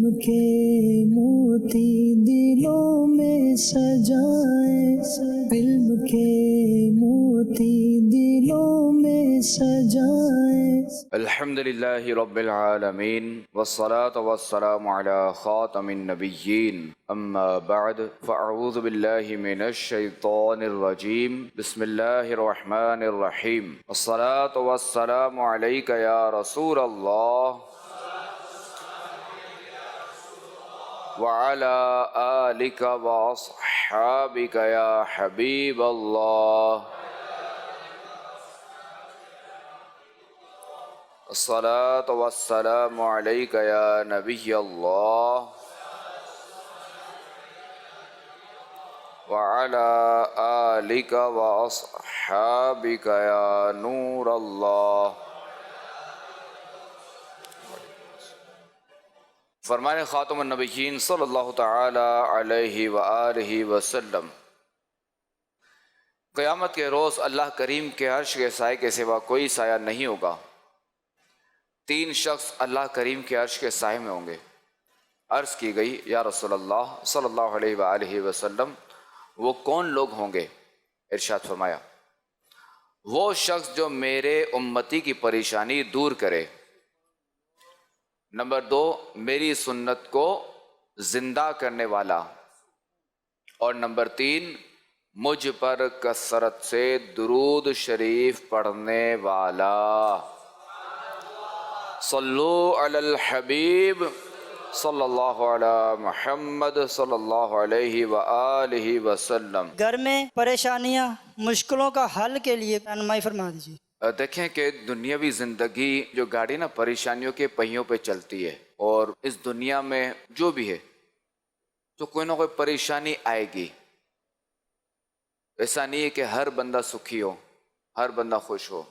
علم کے موتی دلوں میں سجائے، علم کے موتی دلوں میں سجائے۔ الحمد للہ رب العالمین والصلاة والسلام علی خاتم النبیین، اما بعد فاعوذ باللہ من الشیطان الرجیم، بسم اللہ الرحمن الرحیم۔ الصلاة والسلام علیک یا رسول اللہ وعلی آلک واصحابک یا حبیب اللہ۔ الصلاة والسلام علیک یا نبی اللہ وعلی آلک واصحابک یا نور اللہ۔ فرمان خاتم النبیین صلی اللہ تعالی علیہ وآلہ وسلم، قیامت کے روز اللہ کریم کے عرش کے سائے کے سوا کوئی سایہ نہیں ہوگا۔ تین شخص اللہ کریم کے عرش کے سائے میں ہوں گے۔ عرض کی گئی یا رسول اللہ صلی اللہ علیہ وآلہ وسلم وہ کون لوگ ہوں گے؟ ارشاد فرمایا وہ شخص جو میرے امتی کی پریشانی دور کرے، نمبر 2 میری سنت کو زندہ کرنے والا، اور نمبر 3 مجھ پر کثرت سے درود شریف پڑھنے والا۔ صلو علی الحبیب صلی اللہ علی محمد صلی اللہ علیہ وآلہ وسلم۔ گھر میں پریشانیاں، مشکلوں کا حل کے لیے رہنمائی فرما دیجیے۔ دیکھیں کہ دنیاوی زندگی جو گاڑی نا پریشانیوں کے پہیوں پہ چلتی ہے، اور اس دنیا میں جو بھی ہے تو کوئی نہ کوئی پریشانی آئے گی۔ ایسا نہیں ہے کہ ہر بندہ سکھی ہو، ہر بندہ خوش ہو۔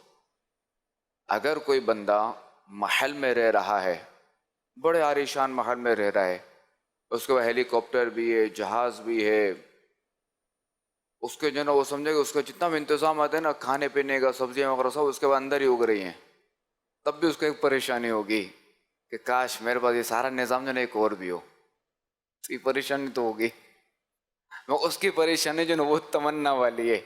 اگر کوئی بندہ محل میں رہ رہا ہے، بڑے عالیشان محل میں رہ رہا ہے، اس کے ہیلی کاپٹر بھی ہے، جہاز بھی ہے، اس کے جو نا وہ سمجھے کہ اس کا جتنا بھی انتظامات ہے نا کھانے پینے کا، سبزیاں وغیرہ سب اس کے بعد اندر ہی اگ رہی ہیں، تب بھی اس کو ایک پریشانی ہوگی کہ کاش میرے پاس یہ سارا نظام جو نا ایک اور بھی ہو۔ یہ پریشانی تو ہوگی، اس کی پریشانی جو نا وہ تمنا والی ہے۔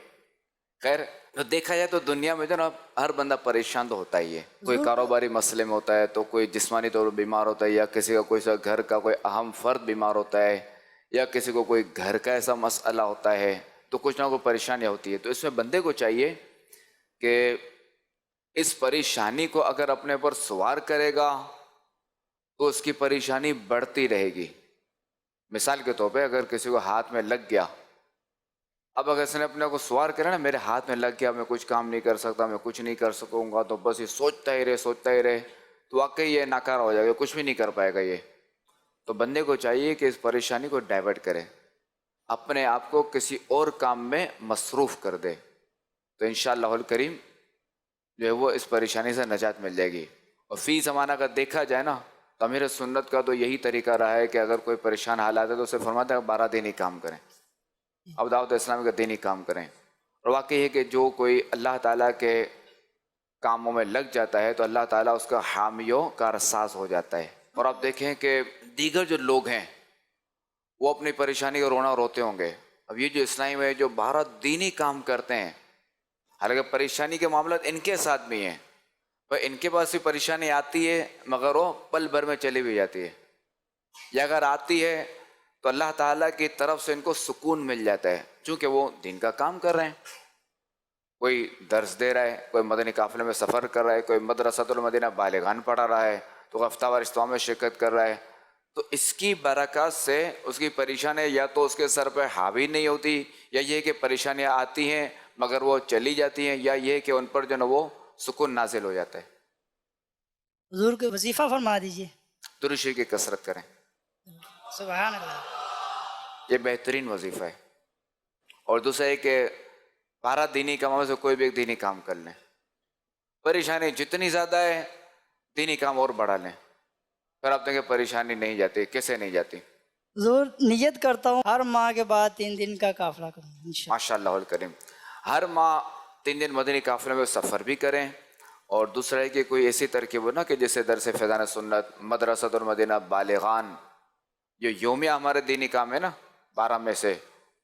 خیر تو دیکھا جائے تو دنیا میں جو نا ہر بندہ پریشان تو ہوتا ہی ہے، کوئی کاروباری مسئلے میں ہوتا ہے، تو کوئی جسمانی طور پر بیمار ہوتا ہے، یا کسی کا کوئی سا گھر کا کوئی اہم فرد بیمار ہوتا ہے، یا کسی کو کوئی گھر کا ایسا مسئلہ ہوتا ہے، تو کچھ نہ کوئی پریشانیاں ہوتی ہے۔ تو اس میں بندے کو چاہیے کہ اس پریشانی کو اگر اپنے پر سوار کرے گا تو اس کی پریشانی بڑھتی رہے گی۔ مثال کے طور پہ اگر کسی کو ہاتھ میں لگ گیا، اب اگر اس نے اپنے کو سوار کرا نا میرے ہاتھ میں لگ گیا، میں کچھ کام نہیں کر سکتا، میں کچھ نہیں کر سکوں گا، تو بس یہ سوچتا ہی رہے، تو واقعی یہ ناکارہ ہو جائے گا، کچھ بھی نہیں کر پائے گا یہ۔ تو بندے کو چاہیے کہ اس پریشانی کو ڈائیورٹ کرے، اپنے آپ کو کسی اور کام میں مصروف کر دے، تو انشاءاللہ الکریم جو ہے وہ اس پریشانی سے نجات مل جائے گی۔ اور فی زمانہ کا دیکھا جائے نا تو امیر سنت کا تو یہی طریقہ رہا ہے کہ اگر کوئی پریشان حالات ہے تو اسے فرماتا ہے 12 دینی کام کریں، اب دعوت اسلامی کا دینی کام کریں۔ اور واقعی ہے کہ جو کوئی اللہ تعالیٰ کے کاموں میں لگ جاتا ہے تو اللہ تعالیٰ اس کا حامی و کارساز ہو جاتا ہے۔ اور آپ دیکھیں کہ دیگر جو لوگ ہیں وہ اپنی پریشانی کا رونا روتے ہوں گے۔ اب یہ جو اسلامی میں جو 12 دینی کام کرتے ہیں، حالانکہ پریشانی کے معاملات ان کے ساتھ بھی ہیں، پر ان کے پاس بھی پریشانی آتی ہے مگر وہ پل بھر میں چلی بھی جاتی ہے، یا اگر آتی ہے تو اللہ تعالیٰ کی طرف سے ان کو سکون مل جاتا ہے، چونکہ وہ دین کا کام کر رہے ہیں۔ کوئی درس دے رہا ہے، کوئی مدنی قافلے میں سفر کر رہا ہے، کوئی مدرسۃ المدینہ بالغان پڑھا رہا ہے، تو ہفتہ وار اجتماع میں شرکت کر رہا ہے، تو اس کی برکات سے اس کی پریشانی یا تو اس کے سر پہ حاوی نہیں ہوتی، یا یہ کہ پریشانیاں آتی ہیں مگر وہ چلی جاتی ہیں، یا یہ کہ ان پر جو نا وہ سکون نازل ہو جاتا ہے۔ حضور کے وظیفہ فرما دیجیے۔ درود شریف کی کثرت کریں، سبحان اللہ۔ یہ بہترین وظیفہ ہے۔ اور دوسرا ہے کہ 12 دینی کاموں سے کوئی بھی ایک دینی کام کر لیں، پریشانی جتنی زیادہ ہے دینی کام اور بڑھا لیں، پھر آپ دیکھیں پریشانی نہیں جاتی۔ کیسے نہیں جاتی؟ حضور نیت کرتا ہوں ہر ماہ کے بعد 3 دن کا قافلہ کروں انشاءاللہ۔ ماشاءاللہ الکریم، ہر ماہ 3 دن مدنی قافلے میں سفر بھی کریں، اور دوسرا ہے کہ کوئی ایسی ترکیب ہو نا کہ جیسے درس فیضان سنت، مدرسۃ المدینہ بالغان، جو یومیہ ہمارے دینی کام ہے نا 12 میں سے،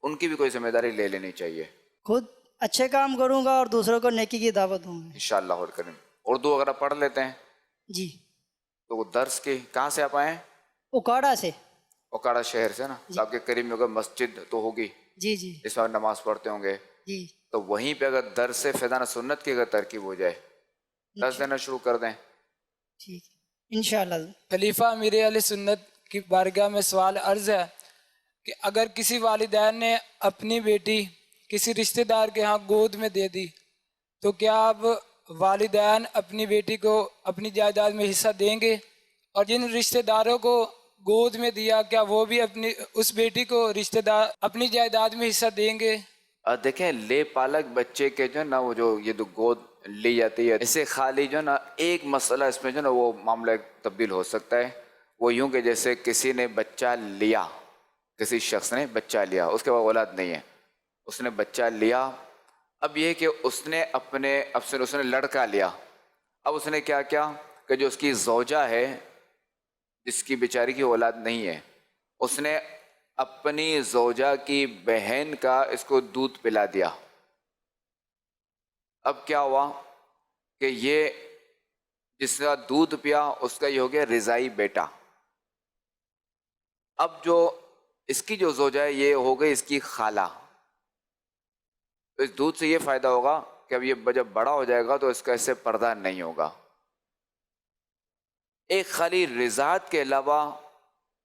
ان کی بھی کوئی ذمہ داری لے لینی چاہیے خود اچھے کام کروں گا اور دوسروں کو نیکی کی دعوت دوں گا. انشاءاللہ الکریم. اردو اگر آپ پڑھ لیتے ہیں جی. تو وہ درس کی کہاں سے آپ آئے ہیں؟ اکاڑا سے. اوکاڑا شہر سے نا. تو آپ کے قریب میں اگر مسجد تو ہوگی جی جی جس میں آپ نماز پڑھتے ہوں گے، جی. تو وہیں پہ اگر درس فیضان سنت کی اگر ترکیب ہو جائے، درس دینا شروع کر دیں. ٹھیک ہے انشاءاللہ. خلیفہ امیر اہل سنت کی بارگاہ میں سوال عرض ہے کہ اگر کسی والدین نے اپنی بیٹی کسی رشتہ دار کے ہاں گود میں دے دی تو کیا اب والدین اپنی بیٹی کو اپنی جائیداد میں حصہ دیں گے؟ اور جن رشتہ داروں کو گود میں دیا کیا وہ بھی اپنی اس بیٹی کو رشتہ دار اپنی جائیداد میں حصہ دیں گے؟ اور دیکھیں لے پالک بچے کے جو ہے نا، وہ جو یہ تو گود لی جاتی ہے، اسے خالی جو ہے نا ایک مسئلہ اس میں جو ہے نا وہ معاملہ تبدیل ہو سکتا ہے. وہ یوں کہ جیسے کسی نے بچہ لیا، کسی شخص نے بچہ لیا، اس کے بعد اولاد نہیں ہے، اس نے بچہ لیا. اب یہ کہ اس نے اس نے لڑکا لیا. اب اس نے کیا کیا کہ جو اس کی زوجہ ہے جس کی بیچاری کی اولاد نہیں ہے، اس نے اپنی زوجہ کی بہن کا اس کو دودھ پلا دیا. اب کیا ہوا کہ یہ جس کا دودھ پیا اس کا یہ ہو گیا رضائی بیٹا. اب جو اس کی جو زوجہ ہے یہ ہو گئی اس کی خالہ. تو اس دودھ سے یہ فائدہ ہوگا کہ اب یہ جب بڑا ہو جائے گا تو اس کا اس سے پردہ نہیں ہوگا. ایک خالی رضاعت کے علاوہ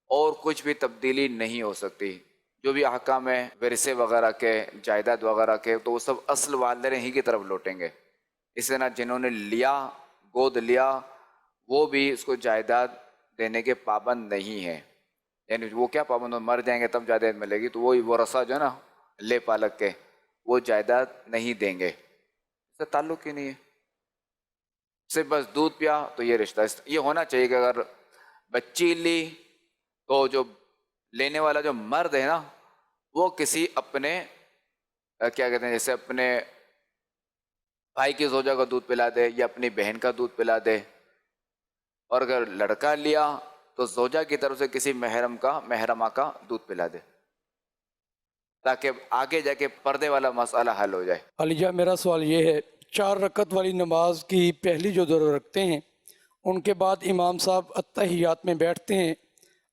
اور کچھ بھی تبدیلی نہیں ہو سکتی. جو بھی احکام ہیں ورثے وغیرہ کے، جائیداد وغیرہ کے، تو وہ سب اصل والدین ہی کی طرف لوٹیں گے. اس طرح جنہوں نے لیا، گود لیا، وہ بھی اس کو جائیداد دینے کے پابند نہیں ہیں. یعنی وہ کیا پابند ہو، مر جائیں گے تب جائیداد ملے گی، تو وہی ورثہ جو ہے نا لے پالک کے، وہ جائیداد نہیں دیں گے. اس سے تعلق ہی نہیں ہے. صرف بس دودھ پیا تو یہ رشتہ یہ ہونا چاہیے کہ اگر بچی لی تو جو لینے والا جو مرد ہے نا وہ کسی اپنے کیا کہتے ہیں جیسے اپنے بھائی کی زوجہ کا دودھ پلا دے یا اپنی بہن کا دودھ پلا دے. اور اگر لڑکا لیا تو زوجہ کی طرف سے کسی محرمہ کا دودھ پلا دے تاکہ آگے جا کے پردے والا مسئلہ حل ہو جائے. علیجہ میرا سوال یہ ہے، 4 رکعت والی نماز کی پہلی جو 2 رکھتے ہیں ان کے بعد امام صاحب اتحیات میں بیٹھتے ہیں،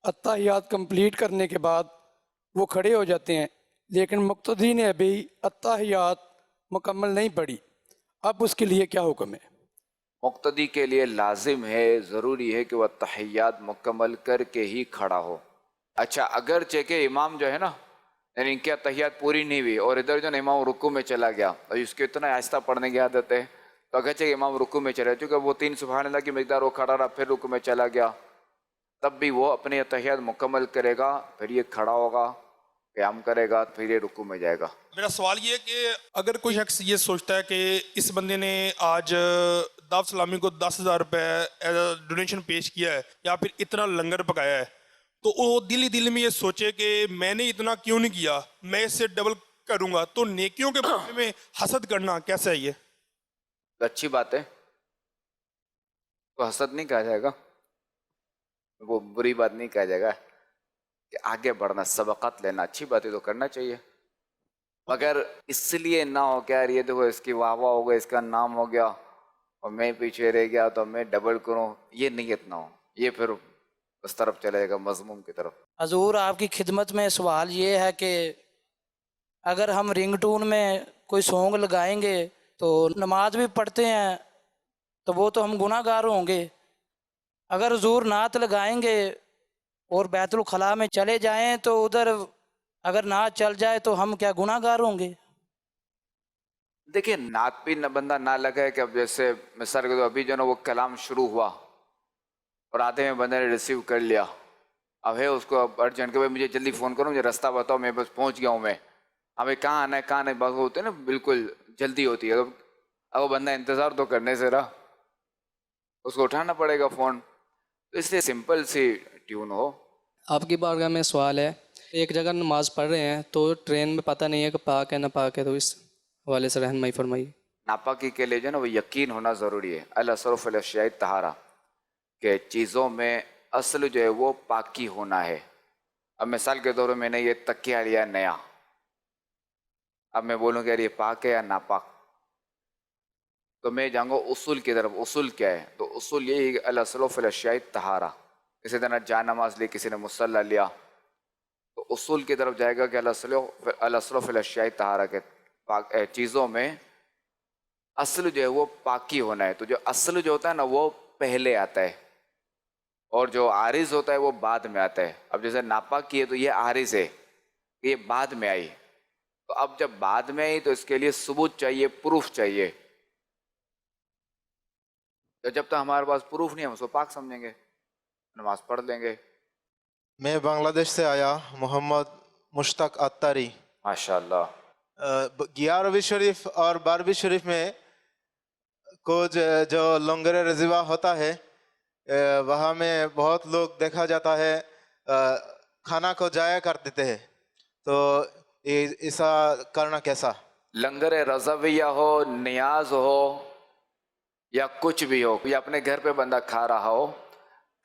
اتحیات کمپلیٹ کرنے کے بعد وہ کھڑے ہو جاتے ہیں، لیکن مقتدی نے ابھی اتحیات مکمل نہیں پڑھی. اب اس کے لیے کیا حکم ہے؟ مقتدی کے لیے لازم ہے، ضروری ہے کہ وہ تحیات مکمل کر کے ہی کھڑا ہو. اچھا اگرچہ کہ امام جو ہے نا، یعنی ان کی تحیات پوری نہیں ہوئی اور ادھر جو نا امام رکوع میں چلا گیا اور اس کو اتنا آہستہ پڑھنے کی عادت ہے، تو اگرچہ کہ امام رکوع میں چلا، چونکہ وہ 3 سبحان اللہ کی مقدار وہ کھڑا رہا پھر رکوع میں چلا گیا، تب بھی وہ اپنی تحیات مکمل کرے گا، پھر یہ کھڑا ہوگا، قیام کرے گا، پھر یہ رکوع میں جائے گا. میرا سوال یہ ہے کہ اگر کوئی شخص یہ سوچتا ہے کہ اس بندے نے آج دعوت اسلامی کو 10,000 روپے ڈونیشن پیش کیا ہے یا پھر اتنا لنگر پکایا ہے، تو وہ دل میں یہ سوچے کہ میں نے اتنا کیوں نہیں کیا، میں اس سے ڈبل کروں گا، تو نیکیوں کے بارے میں حسد کرنا کیسا ہے؟ یہ اچھی بات ہے، تو حسد نہیں کہا جائے گا، وہ بری بات نہیں کہا جائے گا کہ آگے بڑھنا، سبقات لینا اچھی بات ہے تو کرنا چاہیے، مگر اس لیے نہ ہو کہ یار یہ دیکھو اس کی واہ واہ ہو گیا، اس کا نام ہو گیا اور میں پیچھے رہ گیا تو میں ڈبل کروں، یہ نیت نہ ہو، یہ پھر اس طرف چلے گا مضموم کی طرف. حضور آپ کی خدمت میں سوال یہ ہے کہ اگر ہم رنگ ٹون میں کوئی سونگ لگائیں گے تو نماز بھی پڑھتے ہیں تو وہ تو ہم گناہ گار ہوں گے، اگر حضور نعت لگائیں گے اور بیت الخلاء میں چلے جائیں تو ادھر اگر نعت چل جائے تو ہم کیا گناہ گار ہوں گے؟ دیکھیے نعت بھی نہ بندہ نہ لگے کہ اب جیسے مثال کے تو ابھی جو نا وہ کلام شروع ہوا اور آدھے میں بندے نے ریسیو کر لیا، اب ہے اس کو اب ارجنٹ کہ بھائی مجھے جلدی فون کرو، مجھے راستہ بتاؤ، میں بس پہنچ گیا ہوں، میں اب کہاں آنا ہے کہاں نہیں، بس ہوتے نا بالکل جلدی ہوتی ہے، اب وہ بندہ انتظار تو کرنے سے رہا، اس کو اٹھانا پڑے گا فون. تو اس لیے سمپل سی ٹیون ہو. آپ کی بارگاہ میں سوال ہے، ایک جگہ نماز پڑھ رہے ہیں تو ٹرین میں پتہ نہیں ہے کہ پاک ہے نہ پاک ہے، تو اس حوالے سے رہنمائی فرمائیے. ناپاکی کے لیے جو ہے نا وہ یقین ہونا ضروری ہے. الصرف الاشیاء طہارہ، کہ چیزوں میں اصل جو ہے وہ پاکی ہونا ہے. اب مثال کے طور پر میں نے یہ تکیہ لیا نیا، اب میں بولوں کہ یار یہ پاک ہے یا ناپاک، تو میں جاؤں گا اصول کی طرف. اصول کیا ہے؟ تو اصول یہی ہے کہ الاصل فی الاشیاء الطہارہ. اسی طرح جا نماز لی، کسی نے مصلی لیا، تو اصول کی طرف جائے گا کہ الاصل فی الاشیاء الطہارہ کے چیزوں میں اصل جو ہے وہ پاکی ہونا ہے. تو جو اصل جو ہوتا ہے نا وہ پہلے آتا ہے، اور جو عارض ہوتا ہے وہ بعد میں آتا ہے. اب جیسے ناپاک کی ہے تو یہ عارض ہے، یہ بعد میں آئی. تو اب جب بعد میں آئی تو اس کے لیے ثبوت چاہیے، پروف چاہیے. تو جب تک ہمارے پاس پروف نہیں ہم اس کو پاک سمجھیں گے، نماز پڑھ لیں گے. میں بنگلہ دیش سے آیا، محمد مشتاق اتاری. ماشاءاللہ. 11ویں شریف اور 12ویں شریف میں کچھ جو لنگر رضوہ ہوتا ہے وہاں میں بہت لوگ دیکھا جاتا ہے کھانا کو ضائع کر دیتے ہیں، تو ایسا کرنا کیسا؟ لنگر رضویہ ہو، نیاز ہو یا کچھ بھی ہو، یا اپنے گھر پہ بندہ کھا رہا ہو،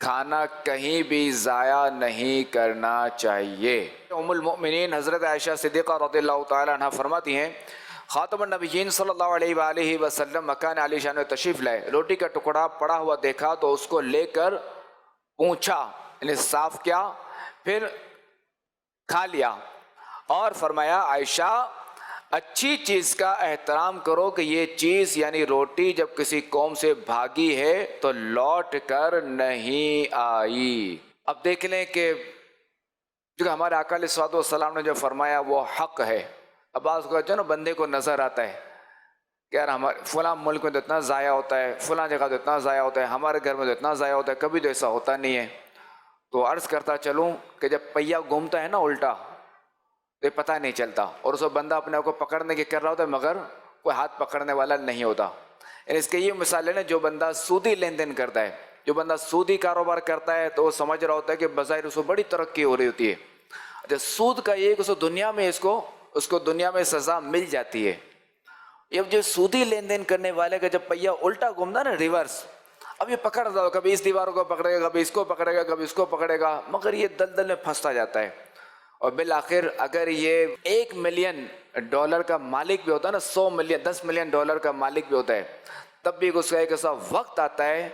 کھانا کہیں بھی ضائع نہیں کرنا چاہیے. ام المؤمنین حضرت عائشہ صدیقہ رضی اللہ تعالی عنہ فرماتی ہیں خاتم النبیین صلی اللہ علیہ وآلہ وسلم مکان علی شان میں تشریف لائے، روٹی کا ٹکڑا پڑا ہوا دیکھا تو اس کو لے کر پونچھا، یعنی صاف کیا، پھر کھا لیا، اور فرمایا عائشہ اچھی چیز کا احترام کرو کہ یہ چیز یعنی روٹی جب کسی قوم سے بھاگی ہے تو لوٹ کر نہیں آئی. اب دیکھ لیں کہ جو ہمارے آقا علیہ الصلوۃ والسلام نے جو فرمایا وہ حق ہے. اب بعض کو جو نا بندے کو نظر آتا ہے کہ یار ہمارے فلاں ملک میں تو اتنا ضائع ہوتا ہے، فلاں جگہ تو اتنا ضائع ہوتا ہے، ہمارے گھر میں تو اتنا ضائع ہوتا ہے، کبھی تو ایسا ہوتا نہیں ہے. تو عرض کرتا چلوں کہ جب پہیہ گھومتا ہے نا الٹا تو یہ پتہ نہیں چلتا، اور اس بندہ اپنے آپ کو پکڑنے کی کر رہا ہوتا ہے مگر کوئی ہاتھ پکڑنے والا نہیں ہوتا. یعنی اس کے یہ مثال ہے نا، جو بندہ سودی لین دین کرتا ہے، جو بندہ سودی کاروبار کرتا ہے تو وہ سمجھ رہا ہوتا ہے کہ بظاہر اس کو بڑی ترقی ہو رہی ہوتی ہے. اچھا، سود کا یہ کہ اس دنیا میں اس کو دنیا میں سزا مل جاتی ہے. اب جو سودی لین دین کرنے والے کا جب پہیہ الٹا گھومتا نا ریورس، اب یہ پکڑ رہا ہو، کبھی اس دیواروں کو پکڑے گا، کبھی اس کو پکڑے گا، کبھی اس کو پکڑے گا، مگر یہ دلدل میں پھنستا جاتا ہے. اور بالآخر اگر یہ $1 ملین کا مالک بھی ہوتا ہے نا، 10 ملین ڈالر کا مالک بھی ہوتا ہے، تب بھی اس کا ایک ایسا وقت آتا ہے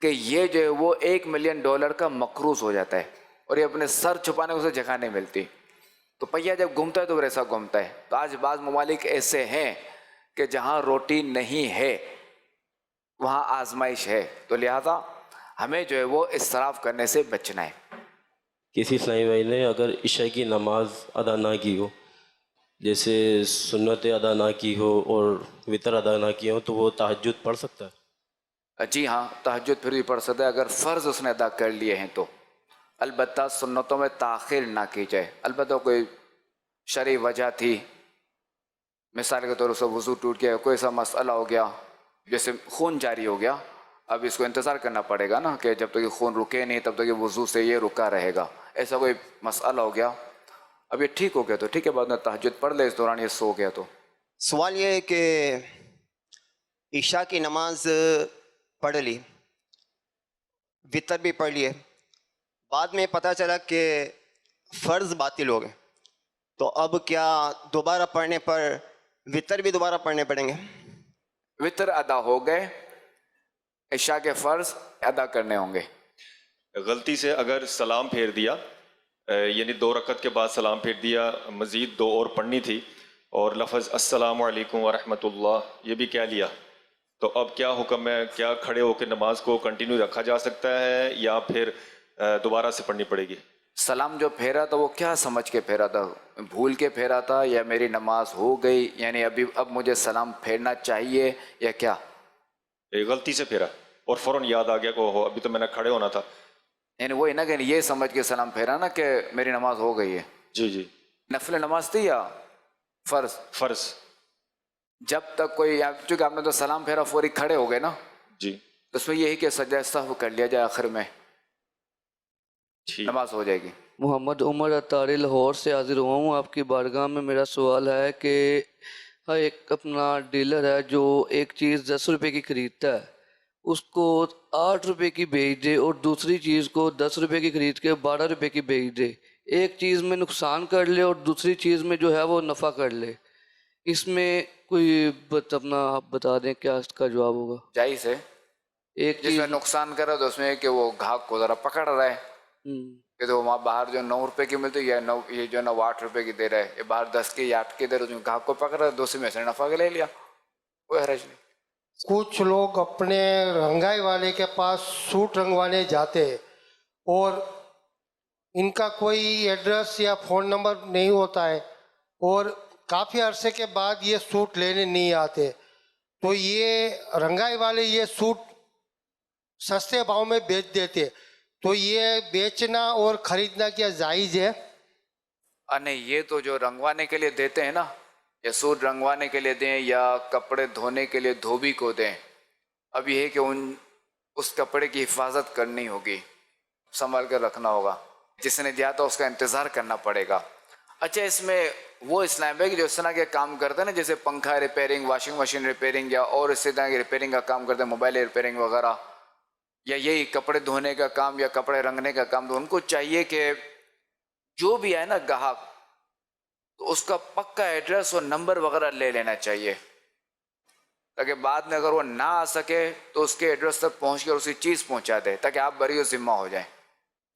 کہ یہ جو ہے وہ $1 ملین کا مقروض ہو جاتا ہے، اور یہ اپنے سر چھپانے کو اسے جگہ نہیں ملتی. تو پہیہ جب گھومتا ہے تو وہ ایسا گھومتا ہے. تو آج بعض ممالک ایسے ہیں کہ جہاں روٹی نہیں ہے وہاں آزمائش ہے، تو لہذا ہمیں جو ہے وہ اسراف کرنے سے بچنا ہے. کسی اسلامی بھائی نے اگر عشاء کی نماز ادا نہ کی ہو، جیسے سنت ادا نہ کی ہو اور وطر ادا نہ کی ہو، تو وہ تہجد پڑھ سکتا ہے؟ جی ہاں، تہجد پھر بھی پڑھ سکتا ہے اگر فرض اس نے ادا کر لیے ہیں تو. البتہ سنتوں میں تاخیر نہ کی جائے. البتہ کوئی شرعی وجہ تھی، مثال کے طور سے وضو ٹوٹ گیا، کوئی ایسا مسئلہ ہو گیا، جیسے خون جاری ہو گیا، اب اس کو انتظار کرنا پڑے گا نا کہ جب تک یہ خون رکے نہیں تب تک یہ وضو سے یہ رکا رہے گا، ایسا کوئی مسئلہ ہو گیا، اب یہ ٹھیک ہو گیا تو ٹھیک ہے، بعد میں تہجد پڑھ لے، اس دوران یہ سو گیا تو. سوال یہ ہے کہ عشاء کی نماز پڑھ لی، وطر بھی پڑھ لیے، بعد میں پتہ چلا کہ فرض باطل ہو گئے، تو اب کیا دوبارہ پڑھنے پر وطر بھی دوبارہ پڑھنے پڑیں گے؟ وطر ادا ہو گئے، عشاء کے فرض ادا کرنے ہوں گے. غلطی سے اگر سلام پھیر دیا، یعنی 2 رکعت کے بعد سلام پھیر دیا، مزید 2 اور پڑھنی تھی، اور لفظ السلام علیکم ورحمۃ اللہ یہ بھی کہہ لیا، تو اب کیا حکم ہے؟ کیا کھڑے ہو کے نماز کو کنٹینیو رکھا جا سکتا ہے یا پھر دوبارہ سے پڑھنی پڑے گی؟ سلام جو پھیرا تھا وہ کیا سمجھ کے پھیرا تھا؟ بھول کے پھیرا تھا یا میری نماز ہو گئی، یعنی اب مجھے سلام پھیرنا چاہیے یا کیا؟ غلطی سے پھیرا اور فوراً یاد آ گیا کہ اوہو ابھی تو میں نے کھڑے ہونا تھا، یعنی وہی نا کہ یہ سمجھ کے سلام پھیرا نا کہ میری نماز ہو گئی ہے. جی جی. نفل نماز تھی یا فرض؟ فرض. جب تک کوئی، چونکہ آپ نے تو سلام پھیرا فوری کھڑے ہو گئے نا جی، تو اس میں یہی کہ سجدہ سہو کر لیا جائے آخر میں، نماز ہو جائے گی. محمد عمر اتاری لاہور سے حاضر ہوا ہوں آپ کی بارگاہ میں. میرا سوال ہے کہ ایک اپنا ڈیلر ہے جو ایک چیز 10 روپے کی خریدتا ہے، اس کو 8 روپے کی بیچ دے اور دوسری چیز کو 10 روپے کی خرید کے 12 روپے کی بیچ دے، ایک چیز میں نقصان کر لے اور دوسری چیز میں جو ہے وہ نفع کر لے، اس میں کوئی اپنا آپ بتا دیں کیا اس کا جواب ہوگا؟ جائز ہے. ایک جس میں نقصان کرے تو اس میں کہ وہ گاہک کو ذرا پکڑ رہا ہے کہ تو وہاں باہر جو 9 روپے کی ملتی ہے یا یہ جو 8 روپے کی دے رہا ہے، یہ باہر 10 کی یا 8 کی دے رہا ہے، اس میں گاہک کو پکڑ رہا ہے، دوسرے میں سے نفع کے لے لیا، کوئی حرج نہیں. کچھ لوگ اپنے رنگائی والے کے پاس سوٹ رنگوانے جاتے ہیں اور ان کا کوئی ایڈریس یا فون نمبر نہیں ہوتا ہے اور کافی عرصے کے بعد یہ سوٹ لینے نہیں آتے، تو یہ رنگائی والے یہ سوٹ سستے بھاؤ میں بیچ دیتے، تو یہ بیچنا اور خریدنا کیا جائز ہے؟ نہیں، یہ تو جو رنگوانے کے لیے دیتے ہیں نا، یا سوٹ رنگوانے کے لیے دیں یا کپڑے دھونے کے لیے دھوبی کو دیں، اب یہ ہے کہ اس کپڑے کی حفاظت کرنی ہوگی، سنبھال کر رکھنا ہوگا، جس نے دیا تھا اس کا انتظار کرنا پڑے گا. اچھا، اس میں وہ اسلام ہے کہ جو اس طرح کے کام کرتے ہیں نا، جیسے پنکھا ریپیرنگ، واشنگ مشین ریپیرنگ یا اور اسی طرح کی ریپیرنگ کا کام کرتے ہیں، موبائل ریپیرنگ وغیرہ، یا یہی کپڑے دھونے کا کام یا کپڑے رنگنے کا کام، تو ان کو چاہیے کہ جو بھی ہے نا گاہک، تو اس کا پکا ایڈریس اور نمبر وغیرہ لے لینا چاہیے، تاکہ بعد میں اگر وہ نہ آ سکے تو اس کے ایڈریس تک پہنچ کر اسی چیز پہنچا دے، تاکہ آپ بری و ذمہ ہو جائیں.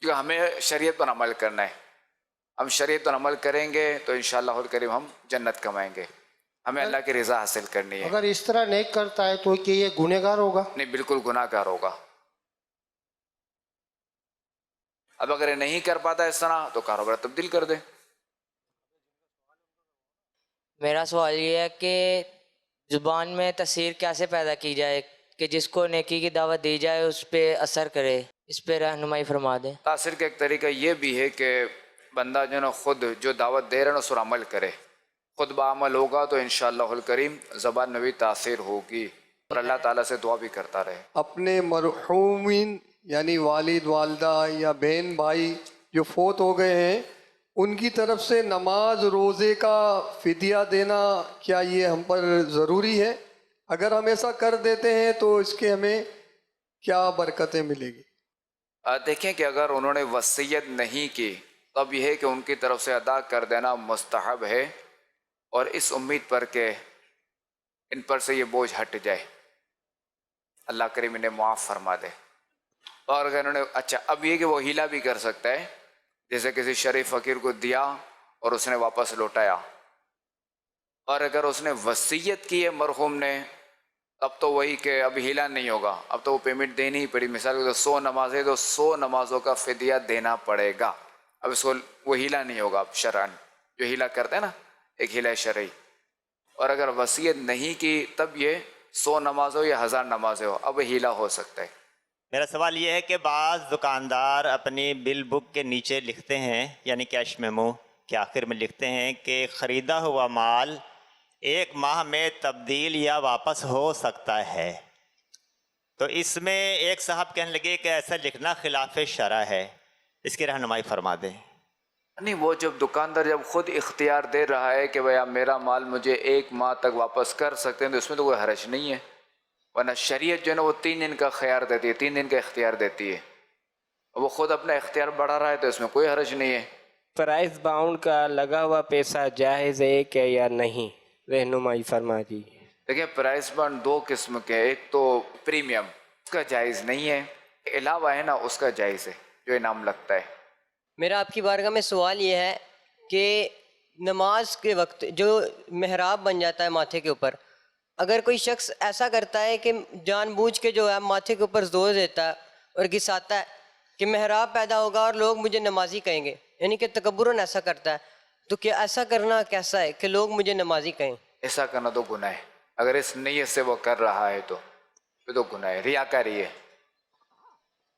کیونکہ ہمیں شریعت پر عمل کرنا ہے، ہم شریعت پر عمل کریں گے تو انشاءاللہ الکریم ہم جنت کمائیں گے، ہمیں اللہ کی رضا حاصل کرنی ہے. اگر اس طرح نہیں کرتا ہے تو کہ یہ گنہگار ہوگا؟ نہیں، بالکل گناہ گار ہوگا. اب اگر یہ نہیں کر پاتا اس طرح تو کاروبار تبدیل کر دے. میرا سوال یہ ہے کہ زبان میں تاثیر کیسے پیدا کی جائے کہ جس کو نیکی کی دعوت دی جائے اس پہ اثر کرے، اس پہ رہنمائی فرما دیں. تاثیر کا ایک طریقہ یہ بھی ہے کہ بندہ جو نا خود جو دعوت دے رہا ہے نا اس پر عمل کرے، خود بعمل ہوگا تو انشاءاللہ الکریم زبان میں بھی تاثیر ہوگی، اور اللہ تعالیٰ سے دعا بھی کرتا رہے. اپنے مرحومین یعنی والد والدہ یا بہن بھائی جو فوت ہو گئے ہیں، ان کی طرف سے نماز روزے کا فدیہ دینا کیا یہ ہم پر ضروری ہے؟ اگر ہم ایسا کر دیتے ہیں تو اس کے ہمیں کیا برکتیں ملے گی؟ دیکھیں کہ اگر انہوں نے وصیت نہیں کی تب یہ ہے کہ ان کی طرف سے ادا کر دینا مستحب ہے، اور اس امید پر کہ ان پر سے یہ بوجھ ہٹ جائے، اللہ کریم انہیں معاف فرما دے. اور اگر انہوں نے اچھا، اب یہ کہ وہ ہیلا بھی کر سکتا ہے، جیسے کسی شریف فقیر کو دیا اور اس نے واپس لوٹایا، اور اگر اس نے وصیت کی ہے مرحوم نے تب تو وہی کہ اب ہیلا نہیں ہوگا، اب تو وہ پیمنٹ دینی ہی پڑی. مثال کے 100 نمازیں تو 100 نمازوں کا فدیہ دینا پڑے گا. اب اس کو وہ ہیلا نہیں ہوگا اب شرعاً، جو ہیلا کرتے ہیں نا، ایک ہیلا شرعی. اور اگر وصیت نہیں کی تب یہ 100 نماز ہو یا 1000 نمازیں ہو، اب ہیلا ہو سکتا ہے. میرا سوال یہ ہے کہ بعض دکاندار اپنی بل بک کے نیچے لکھتے ہیں، یعنی کیش میمو کے آخر میں لکھتے ہیں کہ خریدا ہوا مال 1 ماہ میں تبدیل یا واپس ہو سکتا ہے. تو اس میں ایک صاحب کہنے لگے کہ ایسا لکھنا خلاف شرع ہے، اس کی رہنمائی فرما دیں. نہیں، وہ جب دکاندار جب خود اختیار دے رہا ہے کہ بھئی آپ میرا مال مجھے 1 ماہ تک واپس کر سکتے ہیں تو اس میں تو کوئی حرج نہیں ہے، ورنہ شریعت جو ہے نا وہ 3 دن کا خیار دیتی ہے، 3 دن کا اختیار دیتی ہے. وہ خود اپنا اختیار بڑھا رہا ہے تو اس میں کوئی حرج نہیں ہے. پرائز باؤنڈ کا لگا ہوا پیسہ جائز ہے کہ یا نہیں، رہنمائی فرما دیجیے. دیکھیں، پرائز بانڈ 2 قسم کے، ایک تو پریمیم، اس کا جائز نہیں ہے، علاوہ ہے نا اس کا جائز ہے جو انعام لگتا ہے. میرا آپ کی بارگاہ میں سوال یہ ہے کہ نماز کے وقت جو محراب بن جاتا ہے ماتھے کے اوپر، اگر کوئی شخص ایسا کرتا ہے کہ جان بوجھ کے جو ہے ماتھے کے اوپر زور دیتا ہے اور گھساتا ہے کہ محراب پیدا ہوگا اور لوگ مجھے نمازی کہیں گے، یعنی کہ تکبراً ایسا کرتا ہے، تو کیا ایسا کرنا کیسا ہے کہ لوگ مجھے نمازی کہیں؟ ایسا کرنا تو گناہ ہے. اگر اس نیت سے وہ کر رہا ہے تو یہ تو گناہ ہے، ریاکاری ہے.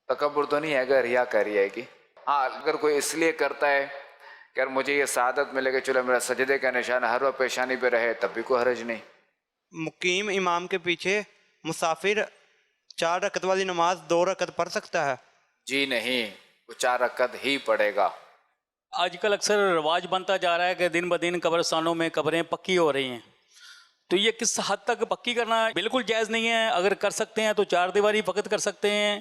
تکبر تو نہیں ہے اگر ریاکاری ہے کہ ہاں، اگر کوئی اس لیے کرتا ہے کہ اگر مجھے یہ سعادت ملے کہ چلو میرا سجدے کا نشان ہر وقت پیشانی پہ رہے تب بھی کوئی حرج نہیں. مقیم امام کے پیچھے مسافر 4 رکعت والی نماز 2 رکعت پڑھ سکتا ہے؟ جی نہیں، وہ 4 رکعت ہی پڑھے گا. آج کل اکثر رواج بنتا جا رہا ہے کہ دن بدن قبرستانوں میں قبریں پکی ہو رہی ہیں، تو یہ کس حد تک پکی کرنا بالکل جائز نہیں ہے. اگر کر سکتے ہیں تو 4 دیواری فقط کر سکتے ہیں،